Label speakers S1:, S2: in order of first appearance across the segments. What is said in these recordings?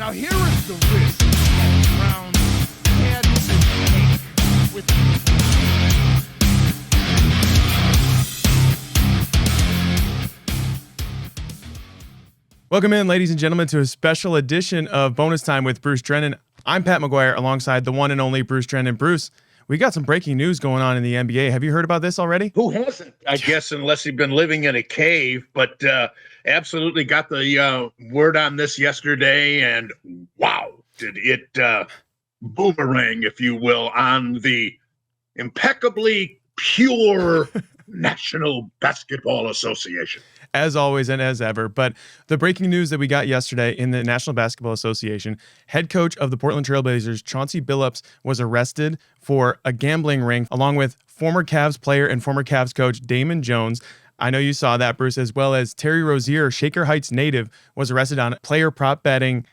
S1: Now here is the risk that Brown had to take with
S2: Welcome in, ladies and gentlemen, to a special edition of Bonus Time with Bruce Drennan. I'm Pat McGuire alongside the one and only Bruce Drennan. Bruce, we got some breaking news going on in the NBA. Have you heard about this already?
S3: Who hasn't? I guess unless you've been living in a cave, but absolutely got the word on this yesterday, and wow, did it boomerang, if you will, on the impeccably pure National Basketball Association.
S2: As always and as ever. But the breaking news that we got yesterday in the National Basketball Association, head coach of the Portland Trailblazers, Chauncey Billups, was arrested for a gambling ring, along with former Cavs player and former Cavs coach Damon Jones. I know you saw that, Bruce, as well as Terry Rozier, Shaker Heights native, was arrested on player prop betting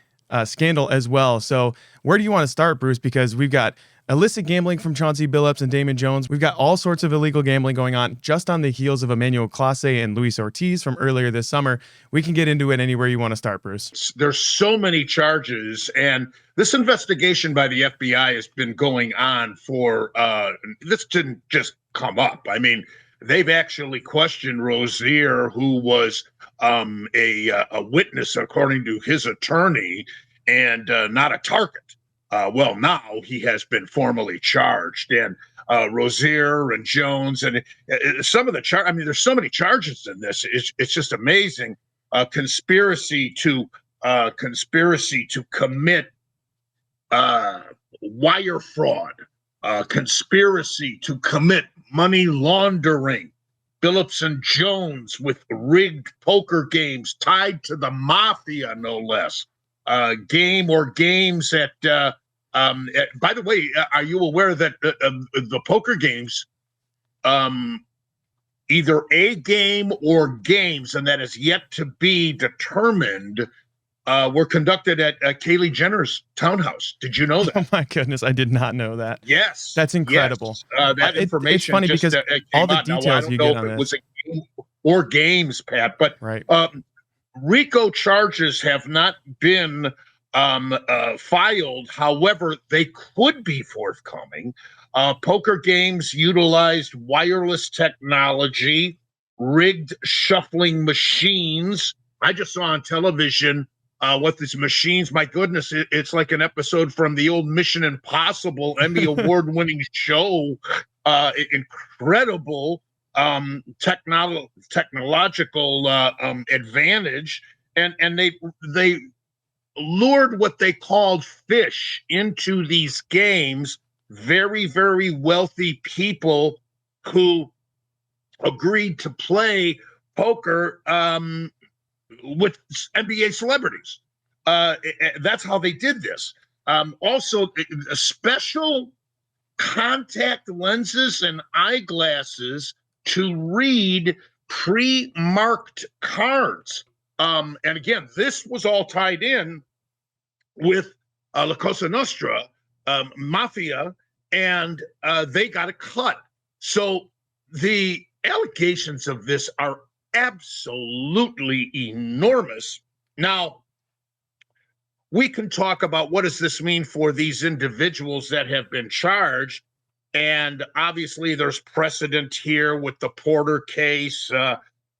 S2: scandal as well. So where do you want to start, Bruce? Because we've got illicit gambling from Chauncey Billups and Damon Jones. We've got all sorts of illegal gambling going on just on the heels of Emmanuel Clase and Luis Ortiz from earlier this summer. We can get into it anywhere you want to start, Bruce.
S3: There's so many charges, and this investigation by the FBI has been going on for, this didn't just come up. I mean, they've actually questioned Rozier, who was a witness, according to his attorney, and not a target. Well, now he has been formally charged, and Rozier and Jones and some of the I mean, there's so many charges in this. It's just amazing. Conspiracy to commit wire fraud, conspiracy to commit money laundering. Billups and Jones with rigged poker games tied to the mafia, no less. Games at by the way, are you aware that the poker games, either a game or games, and that is yet to be determined, were conducted at Kylie Jenner's townhouse? Did you know that?
S2: Oh my goodness, I did not know that.
S3: Yes.
S2: That's incredible.
S3: Yes. That information
S2: it's funny
S3: just,
S2: because all the
S3: now,
S2: details you get on
S3: it
S2: this.
S3: was a game or games, Pat, but
S2: Right.
S3: RICO charges have not been filed. However, they could be forthcoming. Poker games utilized wireless technology, rigged shuffling machines. I just saw on television what these machines, my goodness, it's like an episode from the old Mission Impossible Emmy award-winning show. Incredible technological advantage, and they lured what they called fish into these games. Very, very wealthy people who agreed to play poker with NBA celebrities. That's how they did this. Also, special contact lenses and eyeglasses to read pre-marked cards. And again, this was all tied in with La Cosa Nostra, Mafia, and they got a cut. So the allegations of this are absolutely enormous. Now, we can talk about what does this mean for these individuals that have been charged. And obviously there's precedent here with the Porter case,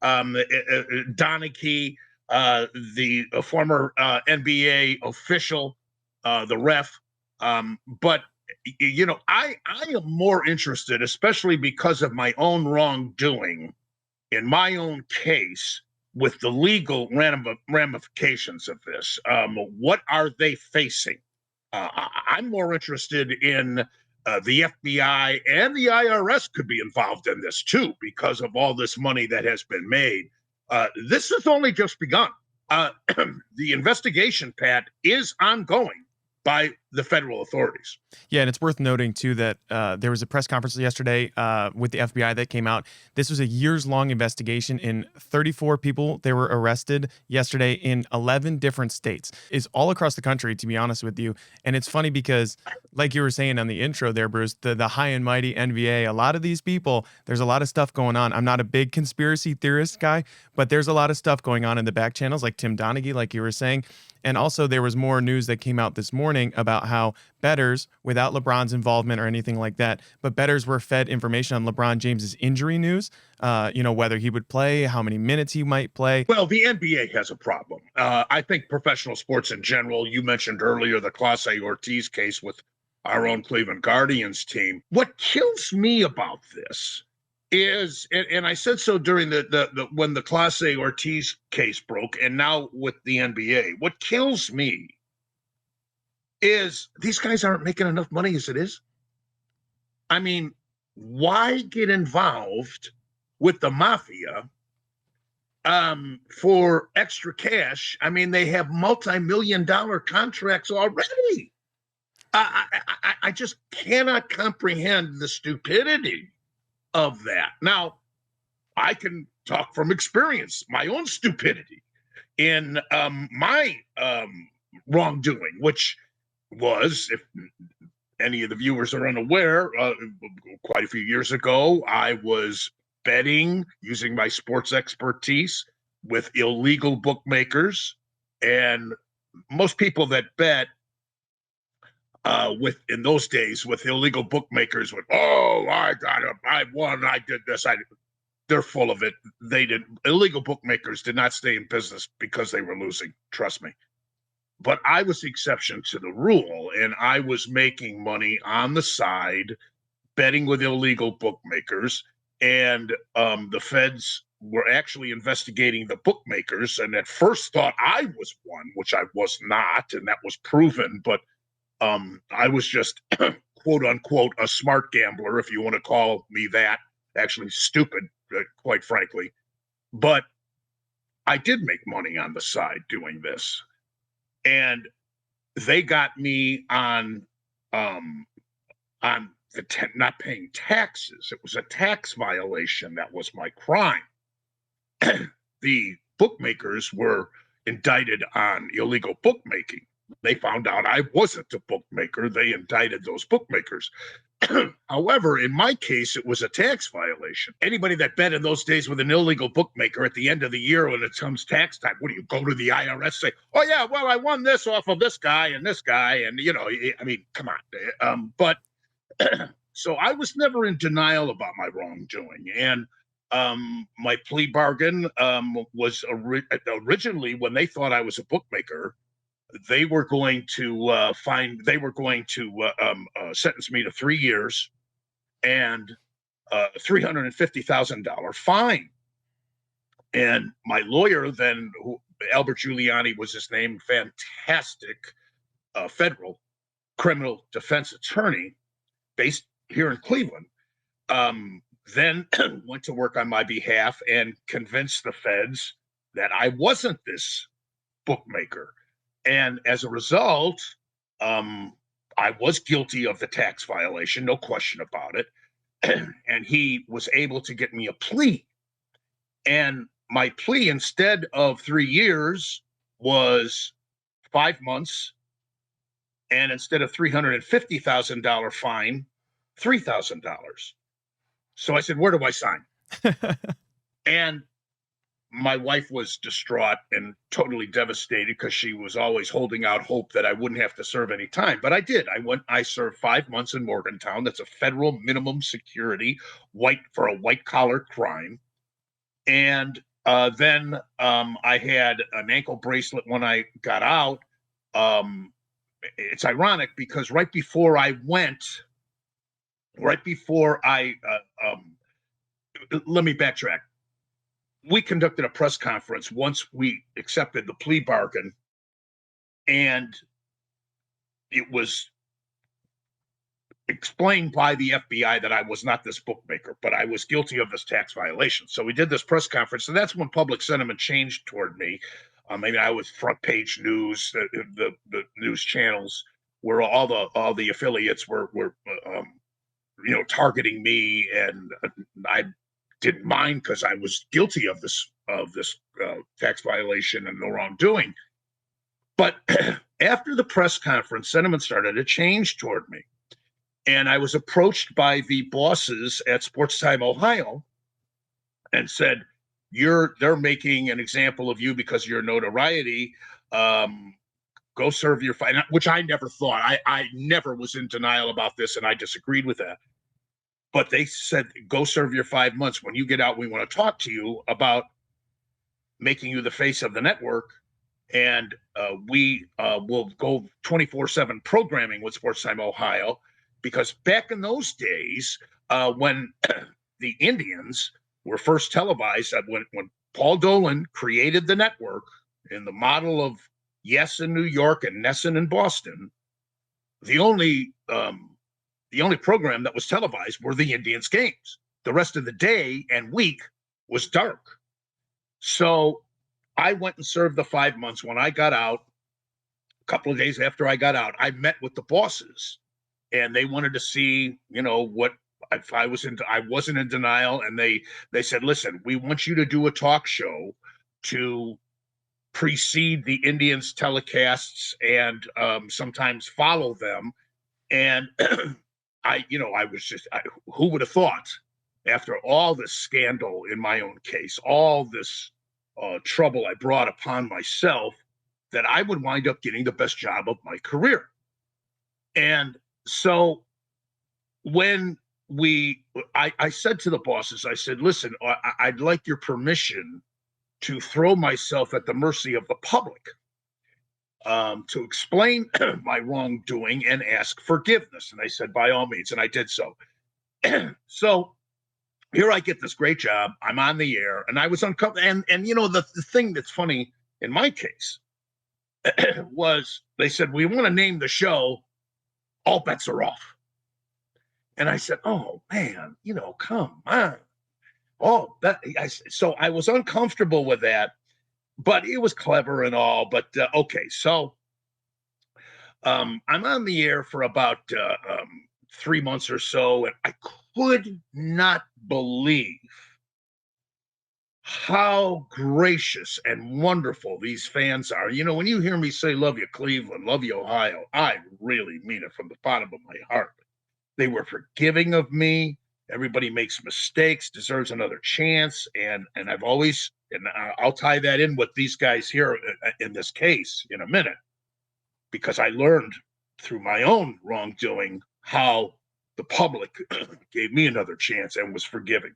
S3: Donaghy, the former NBA official, the ref. But, you know, I am more interested, especially because of my own wrongdoing in my own case, with the legal ramifications of this. What are they facing? I'm more interested in the FBI and the IRS could be involved in this too, because of all this money that has been made. This has only just begun. The investigation, Pat, is ongoing by the federal authorities.
S2: Yeah, and it's worth noting, too, that there was a press conference yesterday with the FBI that came out. This was a years-long investigation in 34 people. They were arrested yesterday in 11 different states. It's all across the country, to be honest with you. And it's funny because, like you were saying on the intro there, Bruce, the high and mighty NBA, a lot of these people, there's a lot of stuff going on. I'm not a big conspiracy theorist guy, but there's a lot of stuff going on in the back channels, like Tim Donaghy, like you were saying. And also, there was more news that came out this morning about how bettors, without LeBron's involvement or anything like that, but bettors were fed information on LeBron James's injury news, whether he would play, how many minutes he might play.
S3: Well, the NBA has a problem. I think professional sports in general, you mentioned earlier the Clase Ortiz case with our own Cleveland Guardians team. What kills me about this is, and I said so during the when the Clase Ortiz case broke, and now with the NBA, what kills me is these guys aren't making enough money as it is. I mean, why get involved with the mafia for extra cash? I mean, they have multi-million-dollar contracts already. I just cannot comprehend the stupidity of that. Now, I can talk from experience, my own stupidity in my wrongdoing, which was, if any of the viewers are unaware, quite a few years ago, I was betting using my sports expertise with illegal bookmakers. And most people that bet in those days with illegal bookmakers would, I won, I did this, they're full of it. Illegal bookmakers did not stay in business because they were losing, trust me. But I was the exception to the rule, and I was making money on the side betting with illegal bookmakers. And the feds were actually investigating the bookmakers, and at first thought I was one, which I was not, and that was proven. But I was just, quote unquote, a smart gambler, if you want to call me that. Actually stupid, quite frankly. But I did make money on the side doing this. And they got me on not paying taxes. It was a tax violation. That was my crime. The bookmakers were indicted on illegal bookmaking. They found out I wasn't a bookmaker. They indicted those bookmakers. However, in my case, it was a tax violation. Anybody that bet in those days with an illegal bookmaker at the end of the year when it comes tax time, what do you go to the IRS say? Oh, yeah, well, I won this off of this guy. And, I mean, come on. But so I was never in denial about my wrongdoing. And my plea bargain was originally, when they thought I was a bookmaker, they were going to sentence me to 3 years and $350,000 fine. And my lawyer then, Albert Giuliani was his name, fantastic federal criminal defense attorney based here in Cleveland, then went to work on my behalf and convinced the feds that I wasn't this bookmaker. And as a result, I was guilty of the tax violation, no question about it. And he was able to get me a plea. And my plea, instead of 3 years, was 5 months. And instead of $350,000 fine, $3,000. So I said, where do I sign? And my wife was distraught and totally devastated because she was always holding out hope that I wouldn't have to serve any time. But I did. I served 5 months in Morgantown. That's a federal minimum security for a white collar crime. And then I had an ankle bracelet when I got out. It's ironic because right before I let me backtrack. We conducted a press conference once we accepted the plea bargain, and it was explained by the FBI that I was not this bookmaker, but I was guilty of this tax violation. So we did this press conference, and that's when public sentiment changed toward me. I was front page news, the news channels where all the affiliates were targeting me, and I didn't mind because I was guilty of this tax violation and no wrongdoing. But after the press conference, sentiment started to change toward me. And I was approached by the bosses at Sports Time Ohio and said, they're making an example of you because of your notoriety. go serve your 5, which I never thought. I never was in denial about this, and I disagreed with that. But they said, go serve your 5 months. When you get out, we want to talk to you about making you the face of the network. And we will go 24/7 programming with Sportstime Ohio, because back in those days, when the Indians were first televised, when Paul Dolan created the network in the model of Yes in New York and Nesson in Boston, the only program that was televised were the Indians games. The rest of the day and week was dark. So I went and served the 5 months. When I got out, a couple of days after I got out, I met with the bosses, and they wanted to see, what if I wasn't in denial. And they said, listen, we want you to do a talk show to precede the Indians telecasts and sometimes follow them. And I was just, who would have thought, after all this scandal in my own case, all this trouble I brought upon myself, that I would wind up getting the best job of my career. And so when I said to the bosses, I said, listen, I'd like your permission to throw myself at the mercy of the public, to explain my wrongdoing and ask forgiveness. And they said, by all means. And I did so. So here I get this great job. I'm on the air, and I was uncomfortable. And the thing that's funny in my case was they said, we want to name the show All Bets Are Off. And I said, oh man, come on. So I was uncomfortable with that, but it was clever and all. But okay, so I'm on the air for about 3 months or so, and I could not believe how gracious and wonderful these fans are. When you hear me say, love you, Cleveland, love you, Ohio, I really mean it from the bottom of my heart. They were forgiving of me. Everybody makes mistakes, deserves another chance. And I've always, and I'll tie that in with these guys here in this case in a minute, because I learned through my own wrongdoing how the public gave me another chance and was forgiving.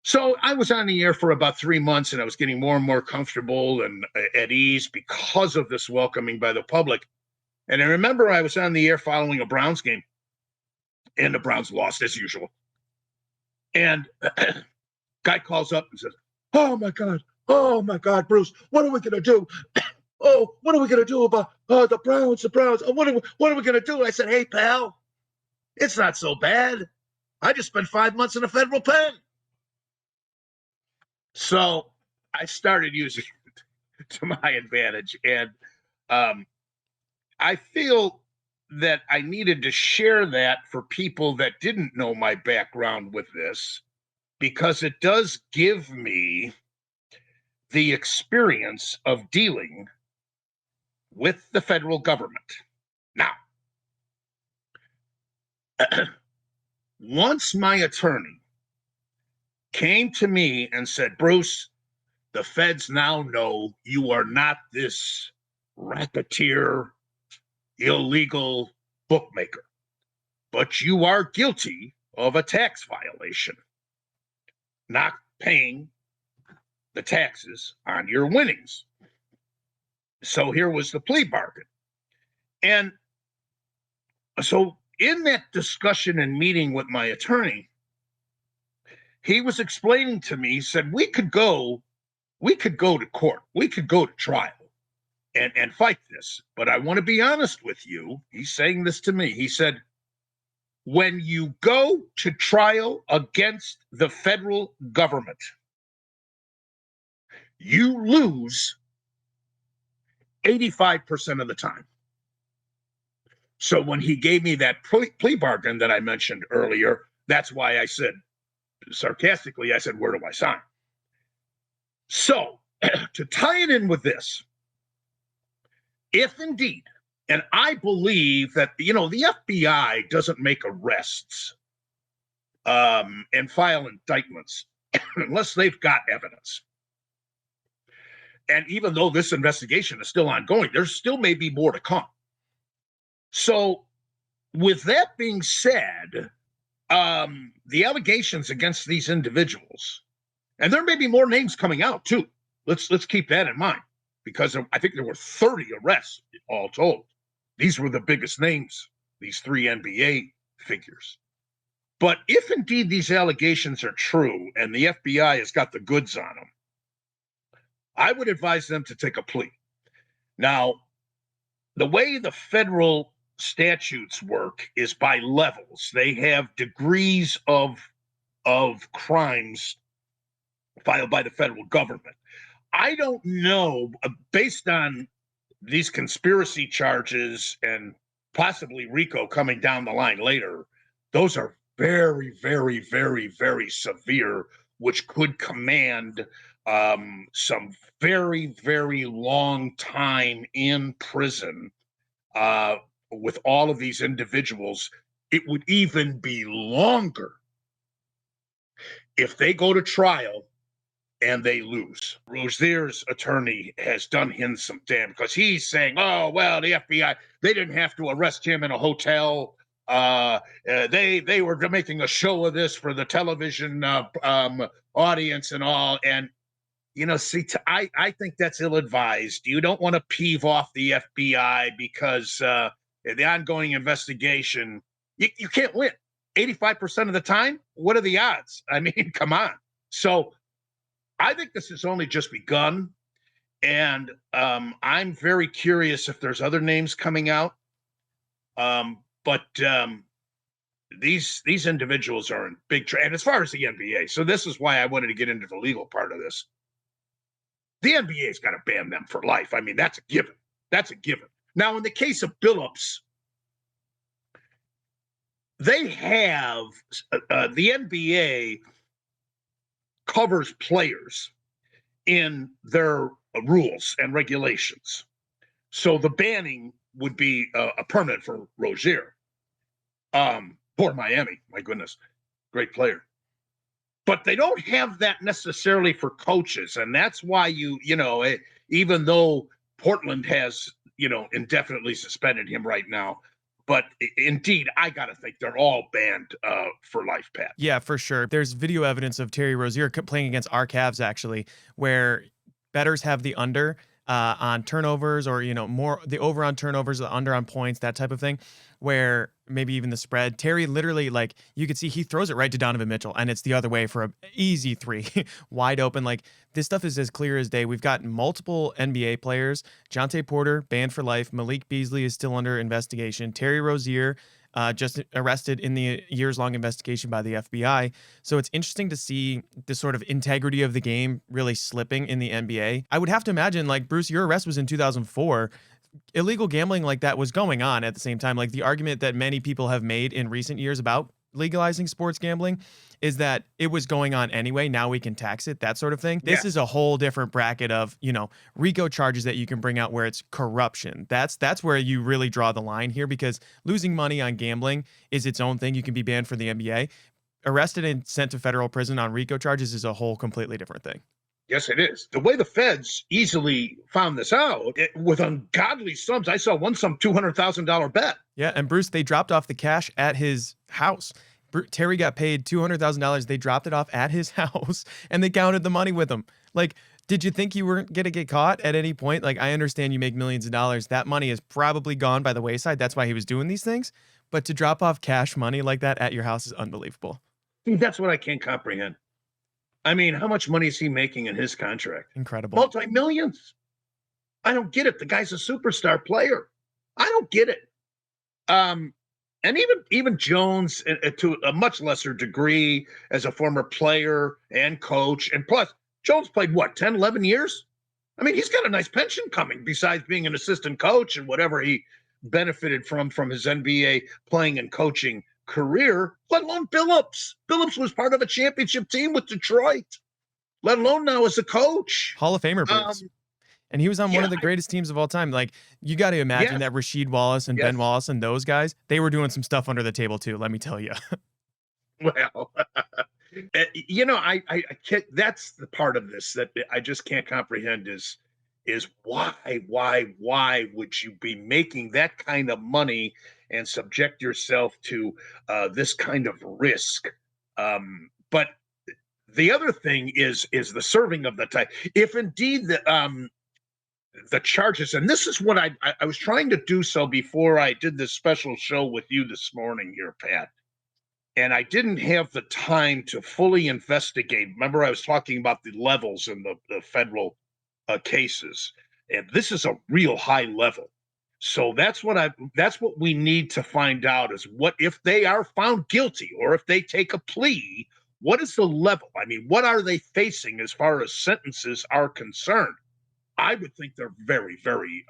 S3: So I was on the air for about 3 months, and I was getting more and more comfortable and at ease because of this welcoming by the public. And I remember I was on the air following a Browns game, and the Browns lost as usual. And guy calls up and says, oh my God, Bruce, what are we going to do? Oh, what are we going to do about the Browns? Oh, what are we going to do? I said, hey, pal, it's not so bad. I just spent 5 months in a federal pen. So I started using it to my advantage. And I feel that I needed to share that for people that didn't know my background with this, because it does give me the experience of dealing with the federal government. Now, once my attorney came to me and said, Bruce, the feds now know you are not this racketeer, illegal bookmaker, but you are guilty of a tax violation, not paying the taxes on your winnings. So here was the plea bargain. And so in that discussion and meeting with my attorney, he was explaining to me, he said, we could go to court, we could go to trial and fight this. But I want to be honest with you. He's saying this to me. He said, when you go to trial against the federal government, you lose 85% of the time. So when he gave me that plea bargain that I mentioned earlier, that's why I said, sarcastically, I said, where do I sign? So to tie it in with this, if indeed, and I believe that, the FBI doesn't make arrests and file indictments unless they've got evidence. And even though this investigation is still ongoing, there's still may be more to come. So, with that being said, the allegations against these individuals, and there may be more names coming out too. Let's keep that in mind, because I think there were 30 arrests all told. These were the biggest names, these three NBA figures. But if indeed these allegations are true and the FBI has got the goods on them, I would advise them to take a plea. Now, the way the federal statutes work is by levels. They have degrees of crimes filed by the federal government. I don't know, based on these conspiracy charges and possibly RICO coming down the line later, those are very, very, very, very severe, which could command some very, very long time in prison with all of these individuals. It would even be longer if they go to trial and they lose. Rozier's attorney has done him some damage, because he's saying, oh, well, the FBI, they didn't have to arrest him in a hotel. They were making a show of this for the television audience and all. And, see, I think that's ill-advised. You don't want to peeve off the FBI because the ongoing investigation, you can't win. 85% of the time, what are the odds? I mean, come on. So I think this has only just begun, and I'm very curious if there's other names coming out. But these individuals are in big trouble. And as far as the NBA, so this is why I wanted to get into the legal part of this. The NBA's got to ban them for life. I mean, that's a given. That's a given. Now, in the case of Billups, they have the NBA covers players in their rules and regulations. So the banning would be a permanent for Rozier. Poor Miami, my goodness, great player. But they don't have that necessarily for coaches, and that's why even though Portland has indefinitely suspended him right now, but indeed, I got to think they're all banned for life, Pat.
S2: Yeah, for sure. There's video evidence of Terry Rozier playing against our Cavs, actually, where bettors have the under on turnovers, or, more the over on turnovers, the under on points, that type of thing, where maybe even the spread. Terry literally, you could see he throws it right to Donovan Mitchell, and it's the other way for an easy three, wide open. This stuff is as clear as day. We've got multiple NBA players. Jonte Porter, banned for life. Malik Beasley is still under investigation. Terry Rozier, just arrested in the years-long investigation by the FBI. So it's interesting to see the sort of integrity of the game really slipping in the NBA. I would have to imagine, Bruce, your arrest was in 2004. Illegal gambling like that was going on at the same time. The argument that many people have made in recent years about legalizing sports gambling is that it was going on anyway. Now we can tax it, that sort of thing. This is a whole different bracket of, RICO charges that you can bring out where it's corruption. That's where you really draw the line here, because losing money on gambling is its own thing. You can be banned for the NBA. Arrested and sent to federal prison on RICO charges is a whole completely different thing.
S3: Yes, it is. The way the feds easily found this out with ungodly sums. I saw one sum $200,000 bet.
S2: Yeah, and Bruce, they dropped off the cash at his house. Terry got paid $200,000. They dropped it off at his house, and they counted the money with him. Did you think you weren't going to get caught at any point? I understand you make millions of dollars. That money is probably gone by the wayside. That's why he was doing these things. But to drop off cash money like that at your house is unbelievable.
S3: That's what I can't comprehend. I mean, how much money is he making in his contract?
S2: Incredible.
S3: Multi-millions. I don't get it. The guy's a superstar player. I don't get it. And even Jones, to a much lesser degree, as a former player and coach. And plus, Jones played, 10, 11 years? I mean, he's got a nice pension coming, besides being an assistant coach and whatever he benefited from his NBA playing and coaching career, let alone Billups. Billups was part of a championship team with Detroit, let alone now as a coach.
S2: Hall of Famer, Bruce. And he was on one of the greatest teams of all time. You got to imagine that Rasheed Wallace and Ben Wallace and those guys, they were doing some stuff under the table too, let me tell you.
S3: Well, I can't, that's the part of this that I just can't comprehend is is why would you be making that kind of money and subject yourself to this kind of risk? But the other thing is the serving of the time. If indeed the charges, and this is what I was trying to do so before I did this special show with you this morning here, Pat, and I didn't have the time to fully investigate. Remember, I was talking about the levels in the federal cases, and this is a real high level. So that's what we need to find out is what if they are found guilty or if they take a plea. What is the level? I mean, what are they facing as far as sentences are concerned? I would think they're very, very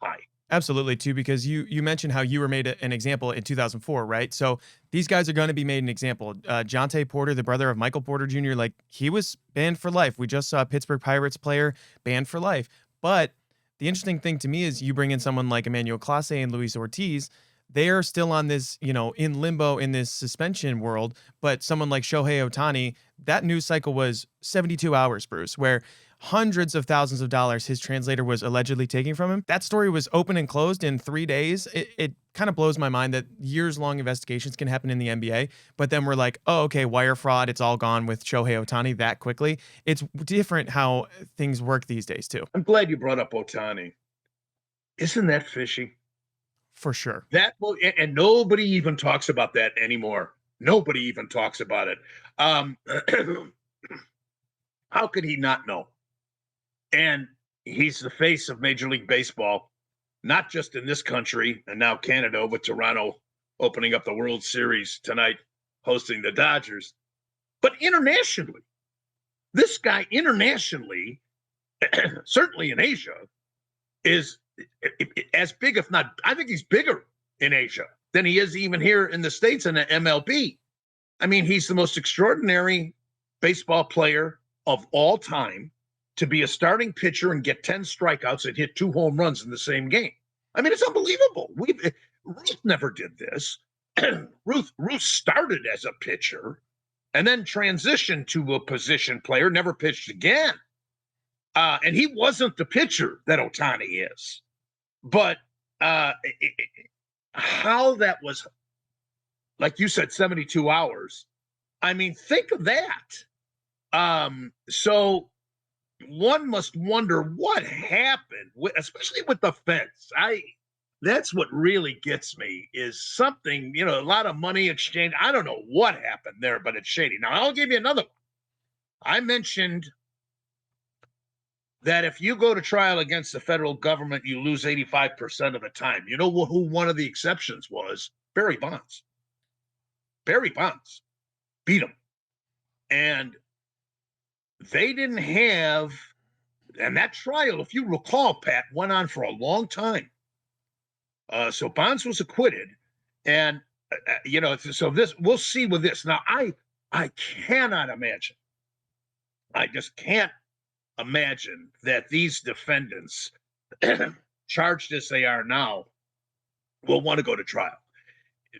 S3: high.
S2: Absolutely, too, because you mentioned how you were made an example in 2004, right? So these guys are going to be made an example. Jonte Porter, the brother of Michael Porter Jr., like he was banned for life. We just saw a Pittsburgh Pirates player banned for life. But the interesting thing to me is you bring in someone like Emmanuel Clase and Luis Ortiz. They are still on this, in limbo in this suspension world. But someone like Shohei Ohtani, that news cycle was 72 hours, Bruce, where hundreds of thousands of dollars his translator was allegedly taking from him. That story was open and closed in 3 days. It kind of blows my mind that years-long investigations can happen in the NBA, but then we're like, oh, okay, wire fraud, it's all gone with Shohei Ohtani that quickly. It's different how things work these days, too.
S3: I'm glad you brought up Ohtani. Isn't that fishy?
S2: For sure.
S3: And nobody even talks about that anymore. Nobody even talks about it. How could he not know? And he's the face of Major League Baseball, not just in this country and now Canada with Toronto opening up the World Series tonight, hosting the Dodgers, but internationally. This guy internationally, certainly in Asia, is as big, if not, I think he's bigger in Asia than he is even here in the States in the MLB. I mean, he's the most extraordinary baseball player of all time to be a starting pitcher and get 10 strikeouts and hit 2 home runs in the same game. I mean, it's unbelievable. Ruth never did this. Ruth started as a pitcher and then transitioned to a position player, never pitched again. And he wasn't the pitcher that Ohtani is. But how that was, like you said, 72 hours. I mean, think of that. So one must wonder what happened, especially with the feds. That's what really gets me is something, a lot of money exchange. I don't know what happened there, but it's shady. Now, I'll give you another one. I mentioned that if you go to trial against the federal government, you lose 85% of the time. You know who one of the exceptions was? Barry Bonds. Barry Bonds beat him. And they didn't have, and that trial, if you recall, Pat, went on for a long time. So Bonds was acquitted. And, so this, we'll see with this. Now, I cannot imagine. I just can't imagine that these defendants, charged as they are now, will want to go to trial.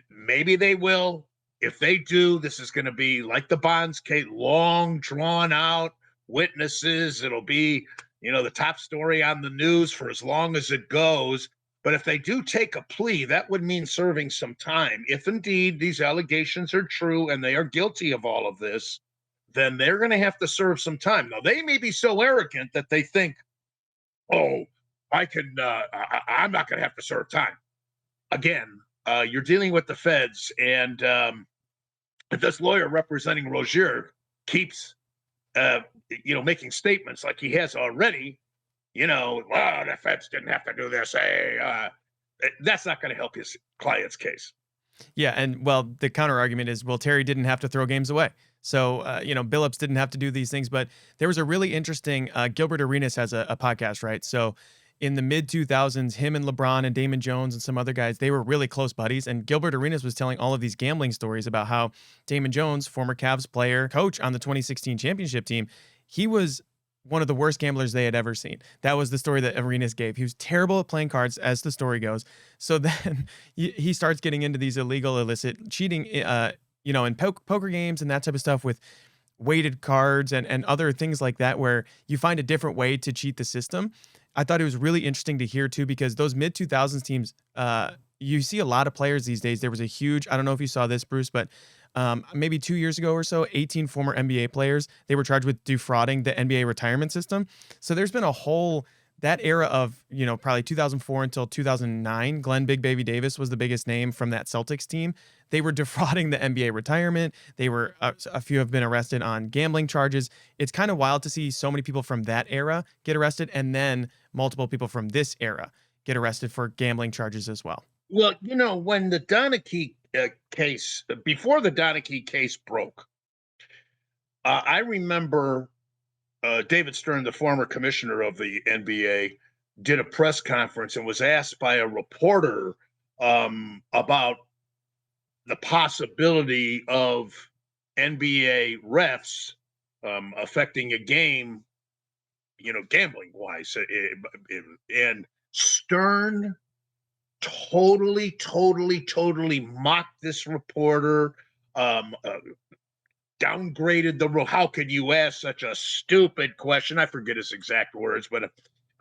S3: Maybe they will. If they do, this is going to be like the Bonds case, long, drawn out witnesses. It'll be, the top story on the news for as long as it goes. But if they do take a plea, that would mean serving some time. If indeed these allegations are true and they are guilty of all of this, then they're going to have to serve some time. Now, they may be so arrogant that they think, oh, I'm not going to have to serve time. Again, you're dealing with the feds, and this lawyer representing Rozier keeps, making statements like he has already, well, the feds didn't have to do this. That's not going to help his client's case.
S2: Yeah, and well, the counter argument is, well, Terry didn't have to throw games away. So, Billups didn't have to do these things, but there was a really interesting, Gilbert Arenas has a podcast, right? So in the mid 2000s, him and LeBron and Damon Jones and some other guys, they were really close buddies. And Gilbert Arenas was telling all of these gambling stories about how Damon Jones, former Cavs player, coach on the 2016 championship team, he was one of the worst gamblers they had ever seen. That was the story that Arenas gave. He was terrible at playing cards, as the story goes. So then he starts getting into these illegal, illicit cheating, in poker games and that type of stuff with weighted cards and other things like that, where you find a different way to cheat the system. I thought it was really interesting to hear too, because those mid 2000s teams, you see a lot of players these days. There was a huge, I don't know if you saw this, Bruce, but maybe 2 years ago or so, 18 former NBA players, they were charged with defrauding the NBA retirement system. So there's been a whole, that era of, probably 2004 until 2009, Glenn Big Baby Davis was the biggest name from that Celtics team. They were defrauding the NBA retirement. They were, a few have been arrested on gambling charges. It's kind of wild to see so many people from that era get arrested, and then multiple people from this era get arrested for gambling charges as well.
S3: Well, when the Donaghy case, before the Donaghy case broke, I remember David Stern, the former commissioner of the NBA, did a press conference and was asked by a reporter about the possibility of NBA refs affecting a game, gambling wise. And Stern totally mocked this reporter, downgraded the rule. How could you ask such a stupid question? I forget his exact words, but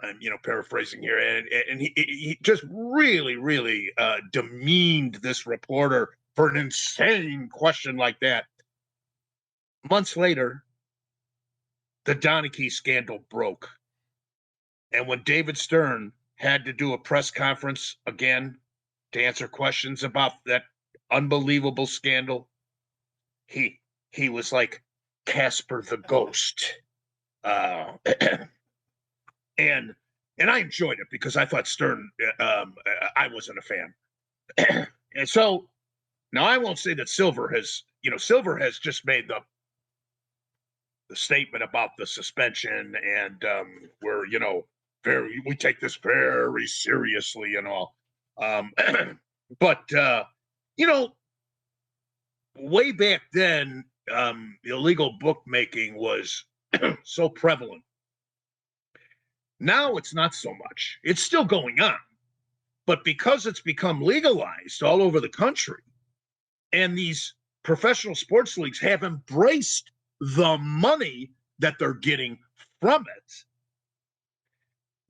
S3: I'm paraphrasing here. And he just really demeaned this reporter for an insane question like that. Months later, the Donaghy scandal broke. And when David Stern had to do a press conference again to answer questions about that unbelievable scandal, he was like Casper the Ghost. And I enjoyed it because I thought Stern, I wasn't a fan. And so now I won't say that Silver has just made the statement about the suspension and where, we take this very seriously and all. But, way back then, illegal bookmaking was so prevalent. Now it's not so much. It's still going on. But because it's become legalized all over the country, and these professional sports leagues have embraced the money that they're getting from it,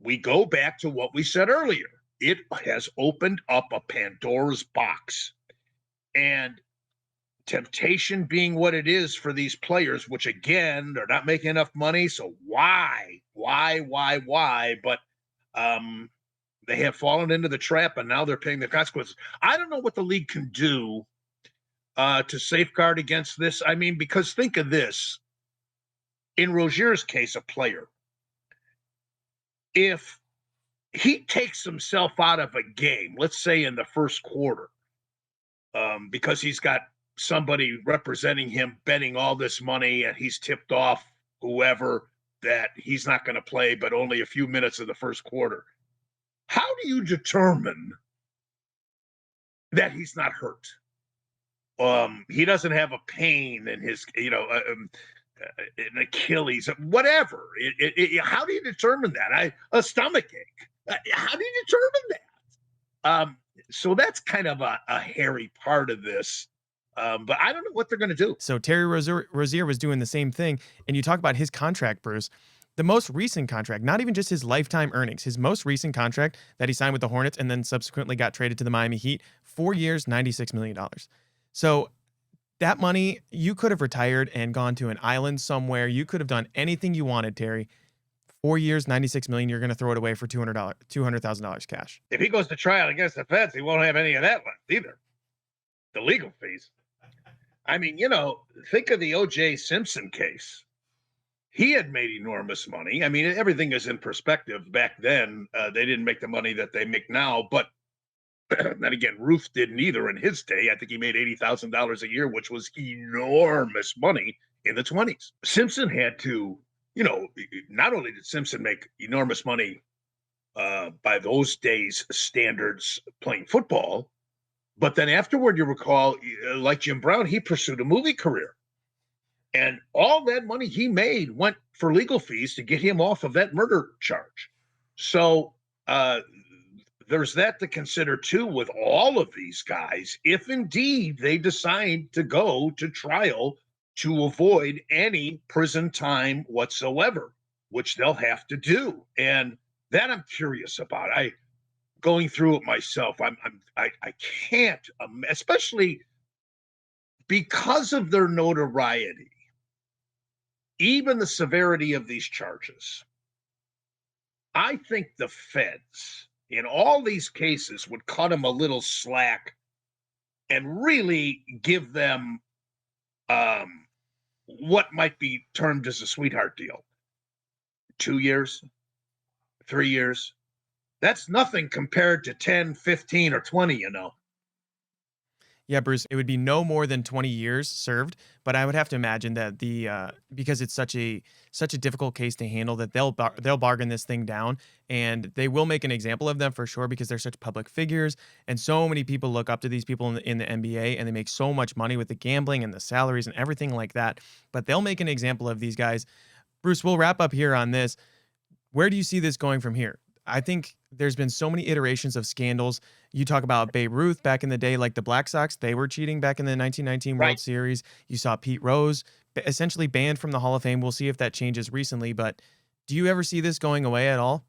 S3: we go back to what we said earlier. It has opened up a Pandora's box. And temptation being what it is for these players, which again, they're not making enough money. So why? But they have fallen into the trap and now they're paying the consequences. I don't know what the league can do to safeguard against this. I mean, because think of this. In Rozier's case, a player, if he takes himself out of a game, let's say in the first quarter, because he's got somebody representing him betting all this money and he's tipped off whoever that he's not going to play but only a few minutes of the first quarter, how do you determine that he's not hurt? He doesn't have a pain in his, an Achilles, whatever. How do you determine that? A stomach ache. How do you determine that? So that's kind of a hairy part of this. But I don't know what they're going to do.
S2: So Terry Rozier was doing the same thing. And you talk about his contract, Bruce. The most recent contract, not even just his lifetime earnings, his most recent contract that he signed with the Hornets and then subsequently got traded to the Miami Heat, 4 years, $96 million. So that money, you could have retired and gone to an island somewhere. You could have done anything you wanted, Terry. 4 years, $96 million. You're going to throw it away for $200,000 cash.
S3: If he goes to trial against the feds, he won't have any of that left either. The legal fees. I mean, think of the O.J. Simpson case. He had made enormous money. I mean, everything is in perspective. Back then, they didn't make the money that they make now. But then again, Ruth didn't either in his day. I think he made $80,000 a year, which was enormous money in the 20s. Simpson had to, not only did Simpson make enormous money by those days' standards playing football, but then afterward, you recall, like Jim Brown, he pursued a movie career. And all that money he made went for legal fees to get him off of that murder charge. So there's that to consider, too, with all of these guys, if indeed they decide to go to trial to avoid any prison time whatsoever, which they'll have to do. And That I'm curious about. I going through it myself. I can't, especially because of their notoriety, even the severity of these charges. I think the feds in all these cases would cut them a little slack and really give them what might be termed as a sweetheart deal. 2 years, 3 years. That's nothing compared to 10, 15, or 20, you know.
S2: Yeah, Bruce, it would be no more than 20 years served, but I would have to imagine that because it's such a difficult case to handle that they'll bargain this thing down, and they will make an example of them for sure because they're such public figures and so many people look up to these people in the NBA, and they make so much money with the gambling and the salaries and everything like that. But they'll make an example of these guys. Bruce, we'll wrap up here on this. Where do you see this going from here? I think there's been so many iterations of scandals. You talk about Babe Ruth back in the day, like the Black Sox, they were cheating back in the 1919 World
S3: Right.
S2: Series. You saw Pete Rose essentially banned from the Hall of Fame. We'll see if that changes recently, but do you ever see this going away at all?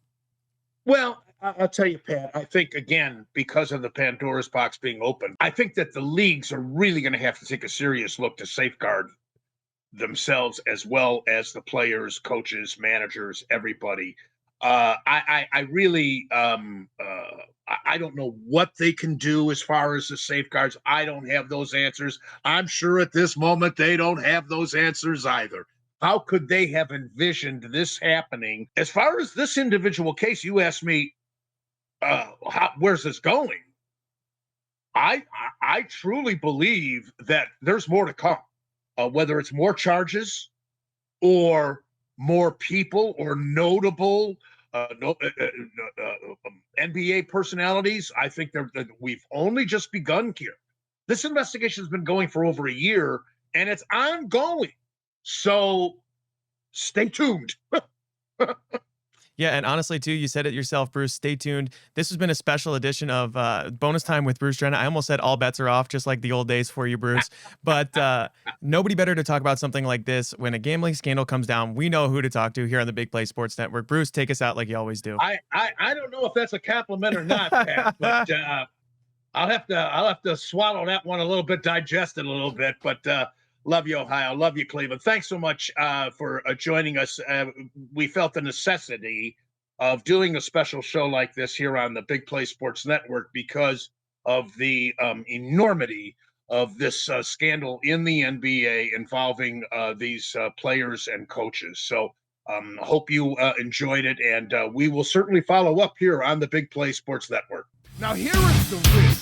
S3: Well, I'll tell you, Pat, I think, again, because of the Pandora's box being open, I think that the leagues are really going to have to take a serious look to safeguard themselves as well as the players, coaches, managers, everybody. I really, I don't know what they can do as far as the safeguards. I don't have those answers. I'm sure at this moment they don't have those answers either. How could they have envisioned this happening? As far as this individual case, you asked me, where's this going? I truly believe that there's more to come, whether it's more charges or more people or notable NBA personalities. I think that we've only just begun here. This investigation has been going for over a year, and it's ongoing. So stay tuned.
S2: Yeah, and honestly, too, you said it yourself, Bruce. Stay tuned. This has been a special edition of Bonus Time with Bruce Drennan. I almost said all bets are off, just like the old days for you, Bruce. But nobody better to talk about something like this. When a gambling scandal comes down, we know who to talk to here on the Big Play Sports Network. Bruce, take us out like you always do.
S3: I don't know if that's a compliment or not, Pat, but I'll have to swallow that one a little bit, digest it a little bit. But love you, Ohio. Love you, Cleveland. Thanks so much for joining us. We felt the necessity of doing a special show like this here on the Big Play Sports Network because of the enormity of this scandal in the NBA involving these players and coaches. So hope you enjoyed it, and we will certainly follow up here on the Big Play Sports Network.
S1: Now here is the risk.